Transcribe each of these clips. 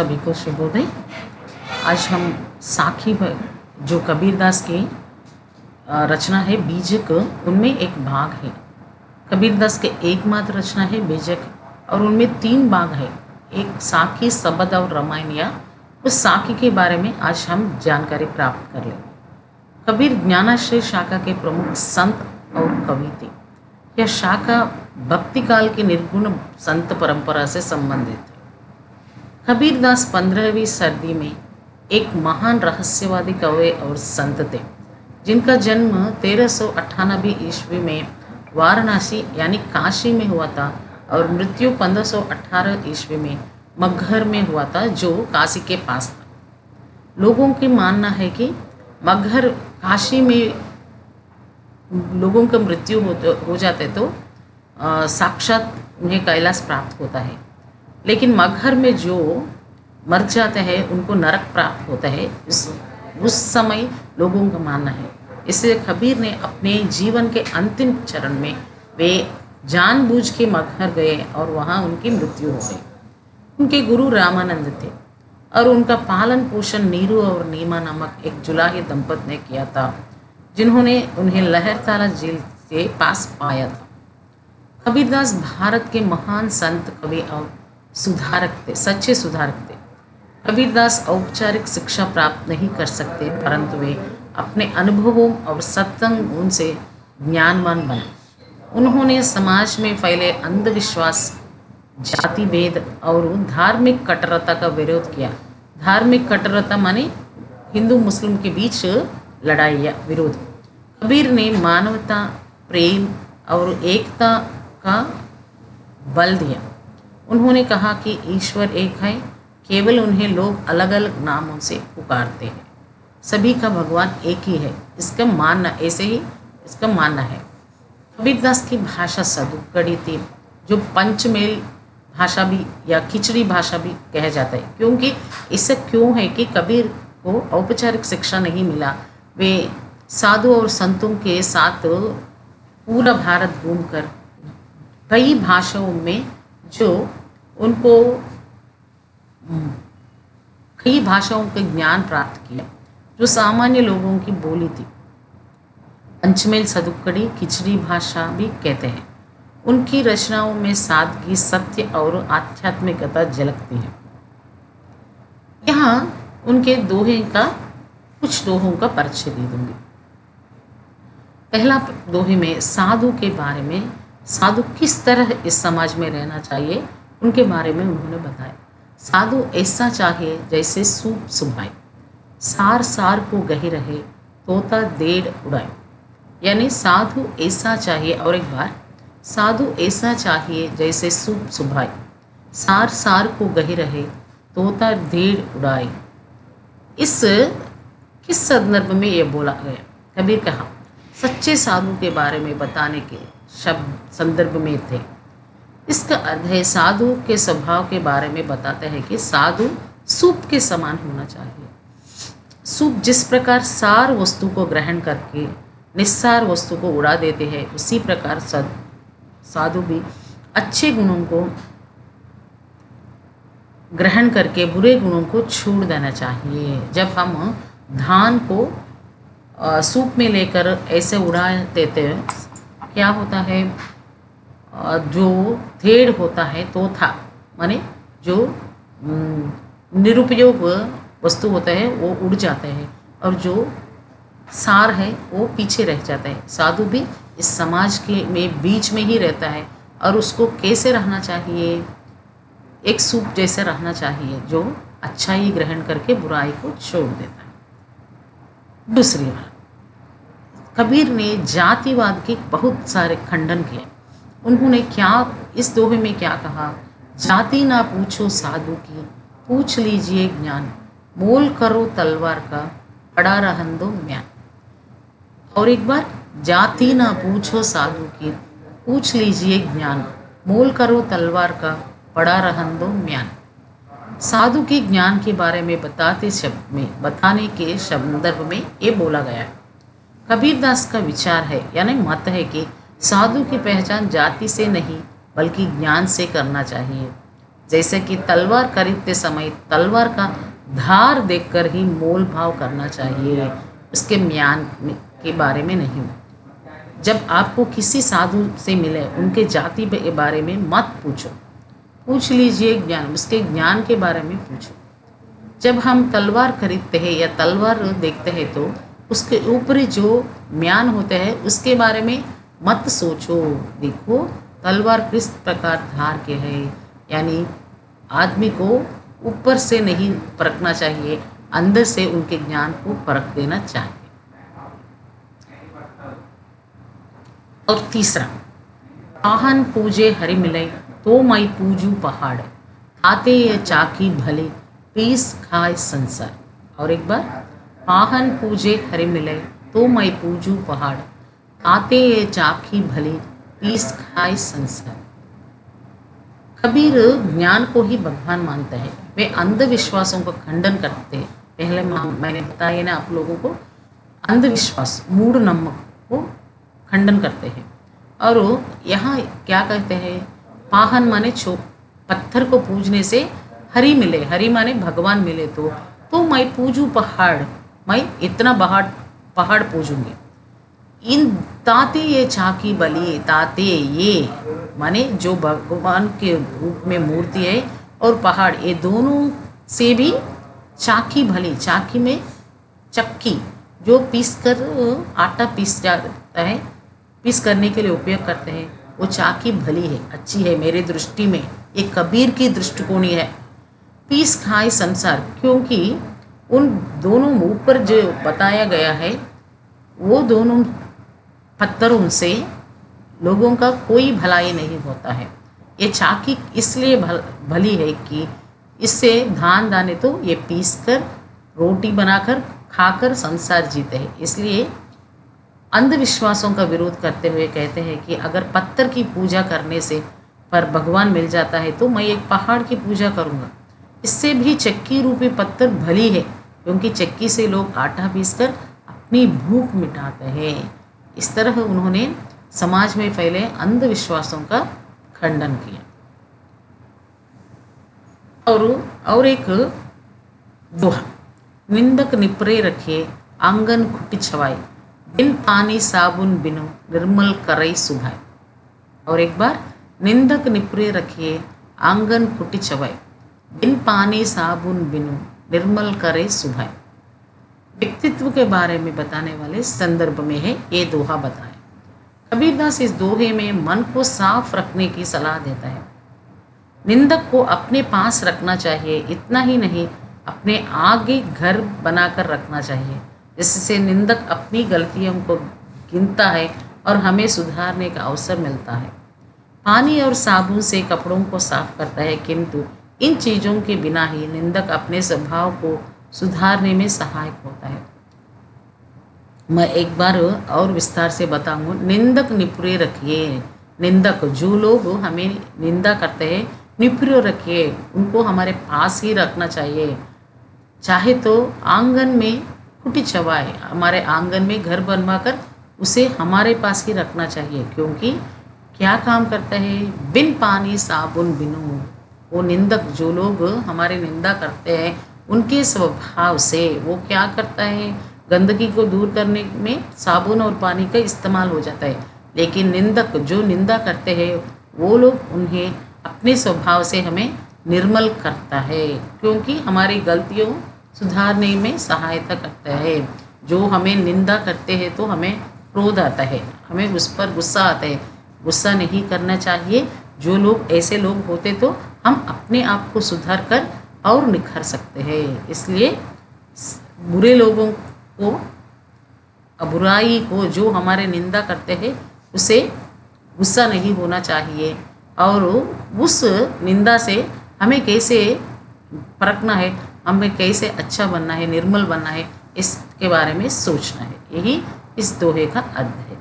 सभी को शुभोदय। आज हम साखी जो कबीरदास की रचना है बीजक, उनमें एक भाग है। कबीरदास के एकमात्र रचना है बीजक और उनमें 3 भाग है। एक साखी, सबद और रामायणिया। उस साखी के बारे में आज हम जानकारी प्राप्त कर लेंगे। कबीर ज्ञानाश्रय शाखा के प्रमुख संत और कवि थे। यह शाखा भक्ति काल की निर्गुण संत परंपरा से संबंधित है। कबीरदास 15वीं सदी में एक महान रहस्यवादी कवि और संत थे, जिनका जन्म 1398 ईस्वी में वाराणसी यानी काशी में हुआ था और मृत्यु 1518 ईस्वी में मगहर में हुआ था, जो काशी के पास था। लोगों की मानना है कि मगहर काशी में लोगों का मृत्यु हो जाते तो साक्षात उन्हें कैलाश प्राप्त होता है, लेकिन मगहर में जो मर जाते हैं उनको नरक प्राप्त होता है। उस समय लोगों का मानना है। इसलिए कबीर ने अपने जीवन के अंतिम चरण में वे जानबूझ के मगहर गए और वहाँ उनकी मृत्यु हो गई। उनके गुरु रामानंद थे और उनका पालन पोषण नीरू और नीमा नामक एक जुलाही दंपत ने किया था, जिन्होंने उन्हें लहरताला झील के पास पाया था। कबीरदास भारत के महान संत, कवि और सुधारक थे, सच्चे सुधारक थे। कबीरदास औपचारिक शिक्षा प्राप्त नहीं कर सकते, परंतु वे अपने अनुभवों और सत्संग गुण से ज्ञानवान बने। उन्होंने समाज में फैले अंधविश्वास, जाति भेद और धार्मिक कट्टरता का विरोध किया। धार्मिक कट्टरता माने हिंदू मुस्लिम के बीच लड़ाई या विरोध। कबीर ने मानवता, प्रेम और एकता का बल दिया। उन्होंने कहा कि ईश्वर एक है, केवल उन्हें लोग अलग अलग नामों से पुकारते हैं। सभी का भगवान एक ही है, इसका मानना ऐसे ही इसका मानना है। कबीरदास की भाषा सदुक्कड़ी थी, जो पंचमेल भाषा भी या खिचड़ी भाषा भी कहा जाता है। क्योंकि इससे क्यों है कि कबीर को औपचारिक शिक्षा नहीं मिला। वे साधु और संतों के साथ पूरा भारत घूमकर कई भाषाओं में कई भाषाओं के ज्ञान प्राप्त किया, जो सामान्य लोगों की बोली थी। पंचमेल सदुक्कड़ी खिचड़ी भाषा भी कहते हैं। उनकी रचनाओं में सादगी, सत्य और आध्यात्मिकता झलकती है। यहाँ उनके कुछ दोहों का परिचय दे दूंगी। पहला दोहे में साधु के बारे में, साधु किस तरह इस समाज में रहना चाहिए उनके बारे में उन्होंने बताया। साधु ऐसा चाहिए जैसे सूप सुभाए, सार सार को गहे रहे, तोता देड़ उड़ाए। यानी साधु ऐसा चाहिए, और एक बार, साधु ऐसा चाहिए जैसे सूप सुभाए, सार सार को गहे रहे, तोता देड़ उड़ाए। इस किस संदर्भ में यह बोला गया? कबीर कहा सच्चे साधु के बारे में बताने के शब्द संदर्भ में थे। इसका अर्थ है साधु के स्वभाव के बारे में बताते हैं कि साधु सूप के समान होना चाहिए। सूप जिस प्रकार सार वस्तु को ग्रहण करके निस्सार वस्तु को उड़ा देते हैं, उसी प्रकार साधु भी अच्छे गुणों को ग्रहण करके बुरे गुणों को छोड़ देना चाहिए। जब हम धान को सूप में लेकर ऐसे उड़ा देते हैं, क्या होता है? जो धेड़ होता है, तोता माने जो निरुपयोग वस्तु होता है वो उड़ जाते हैं, और जो सार है वो पीछे रह जाता है। साधु भी इस समाज के बीच में ही रहता है, और उसको कैसे रहना चाहिए? एक सूप जैसे रहना चाहिए, जो अच्छाई ग्रहण करके बुराई को छोड़ देता है। दूसरी बात, कबीर ने जातिवाद के बहुत सारे खंडन किए। उन्होंने इस दोहे में क्या कहा? जाति ना पूछो साधु की, पूछ लीजिए ज्ञान, मोल करो तलवार का, पड़ा रहन दो म्यान। और एक बार, जाति ना पूछो साधु की, पूछ लीजिए ज्ञान, मोल करो तलवार का, पड़ा रहन दो म्यान। साधु के ज्ञान के बारे में बताने के संदर्भ में ये बोला गया है। कबीरदास का विचार है, यानी मत है कि साधु की पहचान जाति से नहीं बल्कि ज्ञान से करना चाहिए। जैसे कि तलवार खरीदते समय तलवार का धार देखकर ही मोल भाव करना चाहिए, उसके म्यान के बारे में नहीं। जब आपको किसी साधु से मिले उनके जाति के बारे में मत पूछो, पूछ लीजिए ज्ञान, उसके ज्ञान के बारे में पूछो। जब हम तलवार खरीदते हैं या तलवार देखते हैं तो उसके ऊपर जो म्यान होते हैं उसके बारे में मत सोचो। देखो तलवार किस प्रकार धार के है, यानी आदमी को ऊपर से नहीं परखना चाहिए, अंदर से उनके ज्ञान को परख देना चाहिए। और तीसरा, आहान पूजे हरि मिले तो मैं पूजू पहाड़, आते ये चाकी भले पीस खाए संसार। और एक बार, आहान पूजे हरि मिले तो मैं पूजू पहाड़, आते ये चाकी भले पीस खाए संसार। कबीर ज्ञान को ही भगवान मानता है, वे अंधविश्वासों का खंडन करते हैं। पहले मैंने बताया ना आप लोगों को, अंधविश्वास मूढ़ नमक को खंडन करते हैं। और यहाँ क्या कहते हैं, पाहन माने पत्थर को पूजने से हरि मिले, हरि माने भगवान मिले तो मैं पूजू पहाड़, मैं इतना पहाड़ पूजूंगी। इन ताते ये चाकी बलि, ताते ये माने जो भगवान के रूप में मूर्ति है और पहाड़, ये दोनों से भी चाकी भली, चाकी में चक्की जो पीस कर आटा पीस जाता है, पीस करने के लिए उपयोग करते हैं, वो चाकी भली है, अच्छी है मेरे दृष्टि में, ये कबीर की दृष्टिकोणी है। पीस खाए संसार, क्योंकि उन दोनों ऊपर जो बताया गया है वो दोनों पत्थरों से लोगों का कोई भलाई नहीं होता है। ये चाकी इसलिए भली है कि इससे धान दाने तो ये पीस कर रोटी बनाकर खाकर संसार जीते हैं। इसलिए अंधविश्वासों का विरोध करते हुए कहते हैं कि अगर पत्थर की पूजा करने से पर भगवान मिल जाता है तो मैं एक पहाड़ की पूजा करूँगा। इससे भी चक्की रूपी पत्थर भली है, क्योंकि चक्की से लोग आटा पीसकर अपनी भूख मिटाते हैं। इस तरह उन्होंने समाज में फैले अंधविश्वासों का खंडन किया। और एक दोहा, निंदक निपरे रखे आंगन खुटी छवाई, बिन पानी साबुन बिनु निर्मल करई सुभाई। और एक बार, निंदक निपरे रखे आंगन खुटी छवाई, बिन पानी साबुन बिनु निर्मल करे सुभाई। व्यक्तित्व के बारे में बताने वाले संदर्भ में है ये दोहा बताया। कबीरदास इस दोहे में मन को साफ रखने की सलाह देता है। निंदक को अपने पास रखना चाहिए, इतना ही नहीं अपने आगे घर बनाकर रखना चाहिए, जिससे निंदक अपनी गलतियों को गिनता है और हमें सुधारने का अवसर मिलता है। पानी और साबुन से कपड़ों को साफ करता है, किंतु इन चीज़ों के बिना ही निंदक अपने स्वभाव को सुधारने में सहायक होता है। मैं एक बार और विस्तार से बताऊंगा। निंदक निपुरे रखिए, निंदक जो लोग हमें निंदा करते हैं निपुरे रखिए, उनको हमारे पास ही रखना चाहिए। चाहे तो आंगन में कुटी छवाए, हमारे आंगन में घर बनवाकर उसे हमारे पास ही रखना चाहिए, क्योंकि क्या काम करता है, बिन पानी साबुन बिनु। वो निंदक जो लोग हमारे निंदा करते हैं उनके स्वभाव से वो क्या करता है, गंदगी को दूर करने में साबुन और पानी का इस्तेमाल हो जाता है। लेकिन निंदक जो निंदा करते हैं वो लोग उन्हें अपने स्वभाव से हमें निर्मल करता है, क्योंकि हमारी गलतियों सुधारने में सहायता करता है। जो हमें निंदा करते हैं तो हमें क्रोध आता है, हमें उस पर गुस्सा आता है। गुस्सा नहीं करना चाहिए। जो लोग ऐसे लोग होते तो हम अपने आप को सुधार कर और निखर सकते हैं। इसलिए बुरे लोगों को, बुराई को जो हमारे निंदा करते हैं उसे गुस्सा नहीं होना चाहिए, और उस निंदा से हमें कैसे परखना है, हमें कैसे अच्छा बनना है, निर्मल बनना है, इसके बारे में सोचना है। यही इस दोहे का अर्थ है।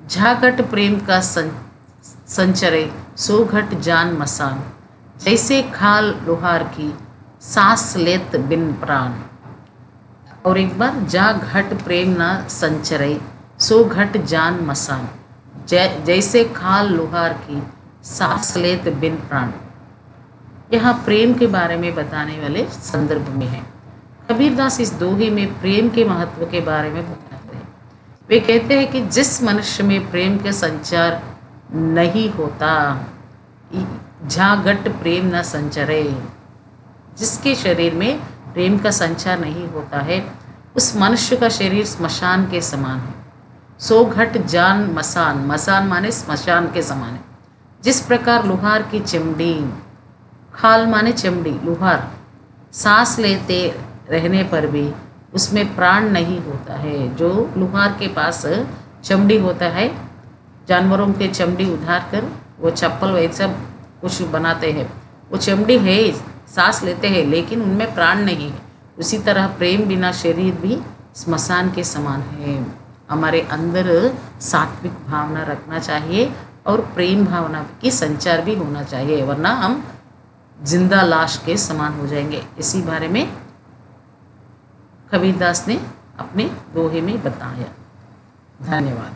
झाघट प्रेम का संचरे सो घट जान मसान, जैसे खाल लोहार की सांस लेत बिन प्राण। और एक बार, जा घट प्रेम न संचरे सो घट जान मसान, जैसे खाल लोहार की सांस लेत बिन प्राण। यहाँ प्रेम के बारे में बताने वाले संदर्भ में है। कबीरदास इस दोहे में प्रेम के महत्व के बारे में बताते हैं। वे कहते हैं कि जिस मनुष्य में प्रेम का संचार नहीं होता, जागट प्रेम न संचरे, जिसके शरीर में प्रेम का संचार नहीं होता है, उस मनुष्य का शरीर स्मशान के समान है। सो घट जान मसान, मसान माने स्मशान के समान है। जिस प्रकार लोहार की चमड़ी, खाल माने चमड़ी, लोहार, सांस लेते रहने पर भी उसमें प्राण नहीं होता है। जो लोहार के पास चमड़ी होता है, जानवरों के चमड़ी उधार कर वो चप्पल वैसा कुछ बनाते हैं, वो चमड़ी है, सांस लेते हैं, लेकिन उनमें प्राण नहीं है। उसी तरह प्रेम बिना शरीर भी स्मशान के समान है। हमारे अंदर सात्विक भावना रखना चाहिए और प्रेम भावना की संचार भी होना चाहिए, वरना हम जिंदा लाश के समान हो जाएंगे। इसी बारे में कबीरदास ने अपने दोहे में बताया। धन्यवाद।